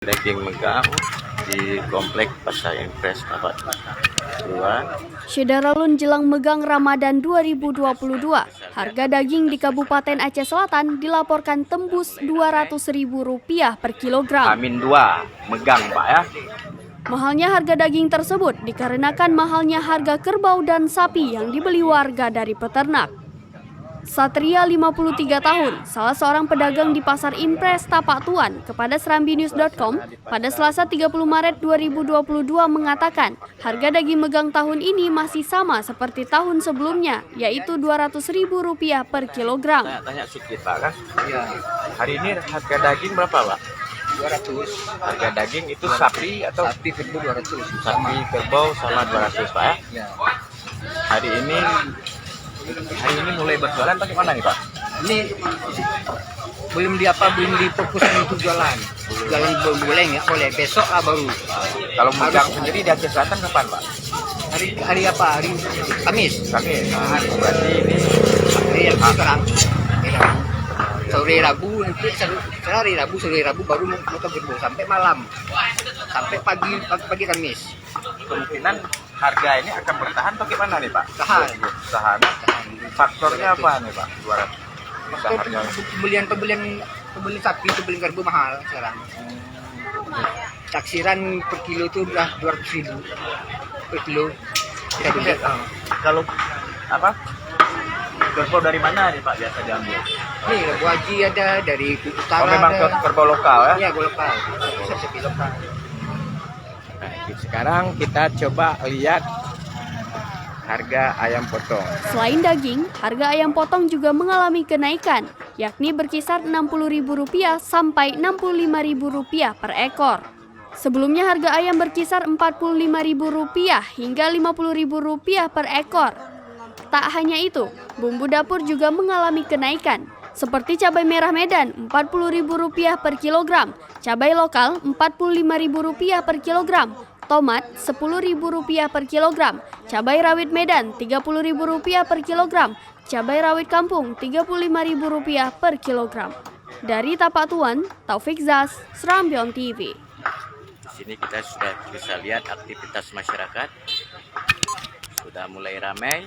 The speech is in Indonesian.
Daging megang di komplek Pasar Impres Tapak Tuan. Syederalun jelang megang Ramadan 2022, harga daging di Kabupaten Aceh Selatan dilaporkan tembus Rp200.000 per kilogram. Amin 2 megang Pak ya. Mahalnya harga daging tersebut dikarenakan mahalnya harga kerbau dan sapi yang dibeli warga dari peternak. Satria 53 tahun, salah seorang pedagang di Pasar Impres Tapak Tuan, kepada serambinews.com pada Selasa 30 Maret 2022 mengatakan harga daging megang tahun ini masih sama seperti tahun sebelumnya, yaitu Rp200.000 per kilogram. Tanya sedikit Pak kan? Iya. Hari ini harga daging berapa Pak? 200. Harga daging itu sapi atau Sapi kerbau 200. sapi kerbau sama 200 Pak ya? Ya. Hari ini mulai berjualan atau gimana nih Pak? Ini belum difokus untuk jualan. Jualan boleh ya, boleh besok lah baru. Kalau megang sendiri di Aceh Selatan kapan Pak? Hari apa? Hari Kamis. Kamis. Nah, Berarti ini hari yang sekarang. Sore Rabu nanti sore Rabu baru motor kerbau sampai malam. Sampai pagi Kamis. kemungkinan harga ini akan bertahan atau gimana nih Pak? Tahan. Tahan. Faktornya apa nih Pak? 200 bisa harga. Pembelian sapi, pembelian kerbau mahal sekarang. Taksiran per kilo itu udah 200.000 per kilo. Kita beli. Kalau apa? Kerbau dari mana nih Pak biasa diambil? Nih, kerbau haji ada dari utara. Oh, memang ada. kerbau lokal ya? Iya, kerbau lokal. Sapi lokal. Nah, sekarang kita coba lihat harga ayam potong. Selain daging, harga ayam potong juga mengalami kenaikan, yakni berkisar Rp60.000 sampai Rp65.000 per ekor. Sebelumnya harga ayam berkisar Rp45.000 hingga Rp50.000 per ekor. Tak hanya itu, bumbu dapur juga mengalami kenaikan, seperti cabai merah Medan Rp40.000 per kilogram, cabai lokal Rp45.000 per kilogram, tomat Rp10.000 per kilogram, cabai rawit Medan Rp30.000 per kilogram, cabai rawit kampung Rp35.000 per kilogram. Dari Tapak Tuan, Taufik Zaz, Serambion TV. Di sini kita sudah bisa lihat aktivitas masyarakat sudah mulai ramai.